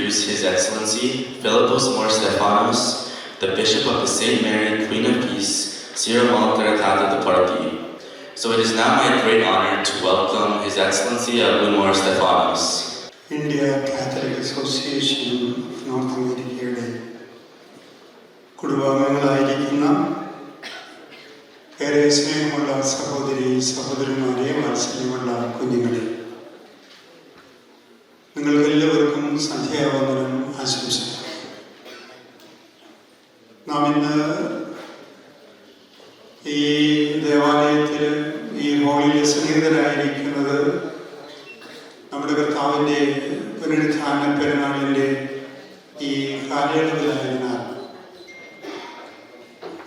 introduce His Excellency Philippos Mor Stephanos, the Bishop of the St. Mary Queen of Peace, Sierra Malta de Party. So it is now my great honor to welcome His Excellency Abu Mor Stephanos. India Catholic Association of North America കുടുംബാംഗങ്ങളായിരിക്കുന്ന ഏറെ സ്നേഹമുള്ള സഹോദരി സഹോദരന്മാരെ, വാത്സല്യമുള്ള കുഞ്ഞുങ്ങളെ, നിങ്ങൾക്കെല്ലാവർക്കും സന്ധ്യാവന്ദനം ആശംസിക്കുന്നു. നാം ഇന്ന് ഈ ദേവാലയത്തിൽ ഈ ഹോളിൽ സന്നിഹിതരായിരിക്കുന്നത് നമ്മുടെ കർത്താവിൻ്റെ പുനരുത്ഥാന പെരുന്നാളിൻ്റെ ഈ കാലയളവിലായതിനാൽ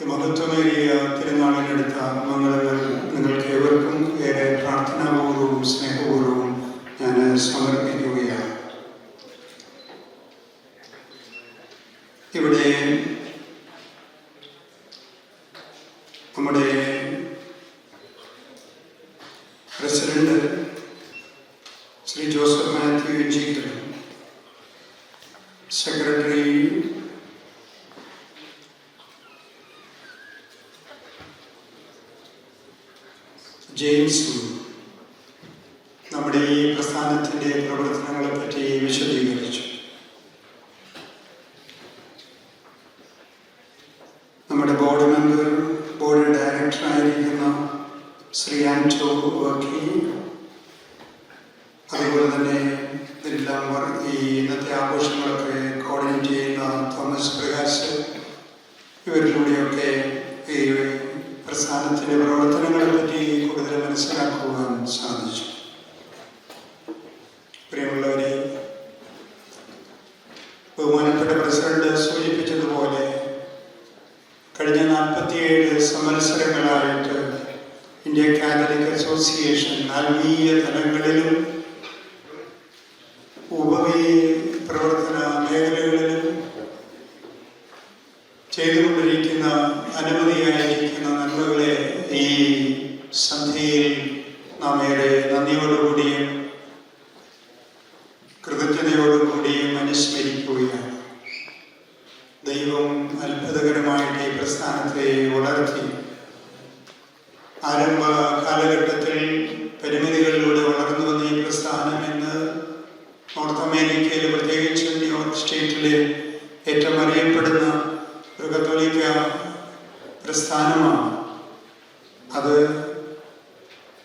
ഈ മഹത്വമേറിയ തിരുനാളിനെടുത്ത മംഗളങ്ങൾ നിങ്ങൾക്ക് ഏവർക്കും ഏറെ പ്രാർത്ഥനാപൂർവവും സ്നേഹപൂർവവും ഞാൻ സമർപ്പിക്കുകയാണ്. ഇവിടെ നമ്മുടെ പ്രസിഡന്റ് ശ്രീ ജോസഫ് മാത്യു എഞ്ചിക്കൽ, സെക്രട്ടറി ജെയിംസും നമ്മുടെ ഈ പ്രസ്ഥാനത്തിൻ്റെ പ്രവർത്തനങ്ങളെപ്പറ്റി വിശദീകരിച്ചു. നമ്മുടെ ബോർഡ് മെമ്പർ, ബോർഡ് ഡയറക്ടറായിരിക്കുന്ന ശ്രീ ആൻറ്റോ വർക്കി, അതുപോലെ തന്നെ ഇതെല്ലാം ഈ ഇന്നത്തെ ആഘോഷങ്ങളൊക്കെ കോർഡിനേറ്റ് ചെയ്യുന്ന തോമസ് പ്രകാശ്, ഇവരിലൂടെയൊക്കെ ഈ പ്രസ്ഥാനത്തിൻ്റെ പ്രവർത്തനങ്ങളെ പറ്റി കൂടുതൽ മനസ്സിലാക്കുവാൻ സാധിച്ചു. പ്രിയമുള്ളവരെ, ബഹുമാനപ്പെട്ട പ്രസിഡന്റ് സൂചിപ്പിച്ചതുപോലെ കഴിഞ്ഞ 47 സംവത്സരങ്ങളായിട്ട് ഇന്ത്യ കാത്തലിക് അസോസിയേഷൻ ആത്മീയ തലങ്ങളിലും ഉപവി പ്രവർത്തന മേഖലകളിലും ചെയ്തുകൊണ്ടിരിക്കുന്ന അനവധിയായിരിക്കുന്ന നന്മകളെ ഈ സന്ധ്യയിൽ നാം ഏറെ നന്ദിയോടുകൂടിയും കൃതജ്ഞതയോടുകൂടിയും അനുസ്മരിക്കുകയാണ്. ദൈവം അത്ഭുതകരമായിട്ട് ഈ പ്രസ്ഥാനത്തെ വളർത്തി ആരംഭ കാലഘട്ടത്തിൽ പരിമിതികളിലൂടെ വളർന്നു വന്ന ഈ പ്രസ്ഥാനം ഇന്ന് നോർത്ത് അമേരിക്കയിൽ, പ്രത്യേകിച്ച് ന്യൂയോർക്ക് സ്റ്റേറ്റിലെ ഏറ്റവും അറിയപ്പെടുന്ന ഒരു കത്തോലിക്ക പ്രസ്ഥാനമാണ്. അത്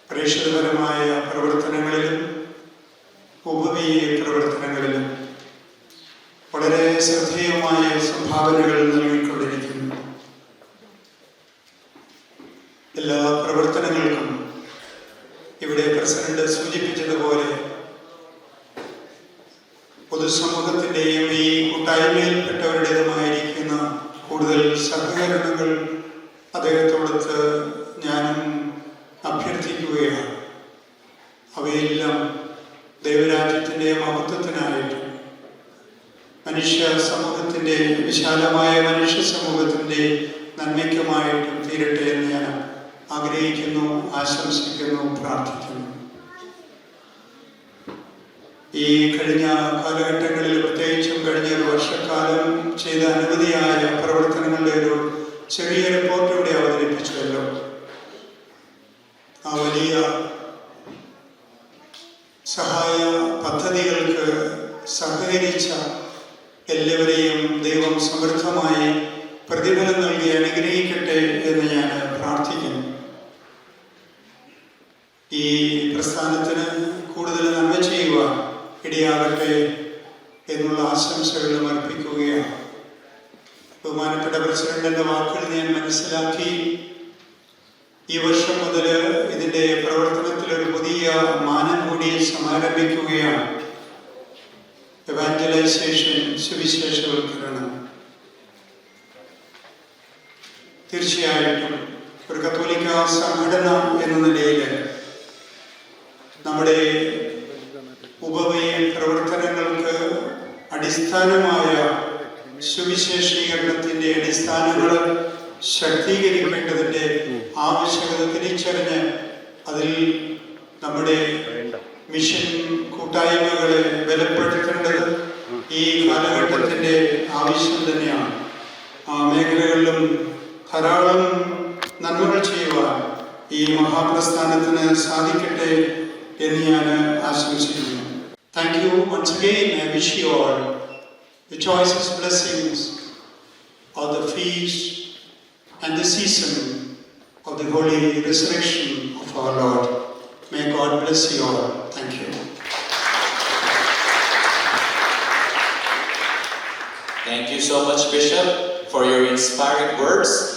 പ്രേക്ഷിതപരമായ പ്രവർത്തനങ്ങളിലും ഉപവീയ പ്രവർത്തനങ്ങളിലും വളരെ ശ്രദ്ധേയമായ സംഭാവനകൾ നൽകിക്കൊണ്ടിരിക്കുന്നു. എല്ലാ പ്രവർത്തനങ്ങൾക്കും ഇവിടെ പ്രസിഡന്റ് സൂചിപ്പിച്ചതുപോലെ പൊതുസമൂഹത്തിൻ്റെയും ഈ കൂട്ടായ്മയിൽപ്പെട്ടവരുടേതുമായിരിക്കുന്ന കൂടുതൽ സഹകരണങ്ങൾ അദ്ദേഹത്തോടൊത്ത് ഞാനും അഭ്യർത്ഥിക്കുകയാണ്. അവയെല്ലാം ദൈവരാജ്യത്തിൻ്റെ മഹത്വത്തിനായിട്ടും മനുഷ്യ സമൂഹത്തിൻ്റെ, വിശാലമായ മനുഷ്യ സമൂഹത്തിൻ്റെ നന്മയ്ക്കുമായിട്ടും തീരട്ടെ എന്ന് ഞാൻ ആഗ്രഹിക്കുന്നു, ആശംസിക്കുന്നു, പ്രാർത്ഥിക്കുന്നു. ഈ കഴിഞ്ഞ കാലഘട്ടങ്ങളിൽ, പ്രത്യേകിച്ചും കഴിഞ്ഞ ഒരു വർഷക്കാലം ചെയ്ത അനവധിയായ പ്രവർത്തനങ്ങളുടെ ഒരു ചെറിയ റിപ്പോർട്ട് ഇവിടെ അവതരിപ്പിച്ചുവല്ലോ. ആ വലിയ സഹായ പദ്ധതികൾക്ക് സഹകരിച്ച എല്ലാവരെയും ദൈവം സമൃദ്ധമായി പ്രതിഫലം നൽകി അനുഗ്രഹിക്കട്ടെ എന്ന് ഞാൻ പ്രാർത്ഥിക്കുന്നു. ഈ പ്രസ്ഥാനത്തിന് കൂടുതൽ നന്മ ചെയ്യുവാൻ ഇടയാകട്ടെ എന്നുള്ള ആശംസകളും അർപ്പിക്കുകയാണ്. ബഹുമാനപ്പെട്ട പ്രസിഡന്റിന്റെ വാക്കുകൾ ഞാൻ മനസ്സിലാക്കി. ഈ വർഷം മുതൽ ഇതിൻ്റെ പ്രവർത്തനത്തിൽ ഒരു പുതിയ മാനം കൂടി സമാരംഭിക്കുകയാണ്. എവാഞ്ചലൈസേഷൻ, സുവിശേഷവൽക്കരണം. തീർച്ചയായിട്ടും ഒരു കത്തോലിക്ക സംഘടന എന്ന നിലയിൽ നമ്മുടെ ഉപവയ പ്രവർത്തനങ്ങൾക്ക് അടിസ്ഥാനമായ സുവിശേഷീകരണത്തിൻ്റെ അടിസ്ഥാനങ്ങൾ ശക്തീകരിക്കേണ്ടതിൻ്റെ ആവശ്യകത തിരിച്ചറിഞ്ഞ് അതിൽ നമ്മുടെ മിഷൻ കൂട്ടായ്മകളെ ബലപ്പെടുത്തേണ്ടത് ഈ കാലഘട്ടത്തിൻ്റെ ആവശ്യം തന്നെയാണ്. ആ മേഖലകളിലും ധാരാളം നന്മകൾ ചെയ്യുവാൻ ഈ മഹാപ്രസ്ഥാനത്തിന് സാധിക്കട്ടെ എന്ന് ഞാൻ ആശംസിക്കുന്നു. Thank you once again. I wish you all the choicest blessings of the feast and the season of the holy resurrection of our Lord. May God bless you all. Thank you. Thank you so much, Bishop, for your inspiring words.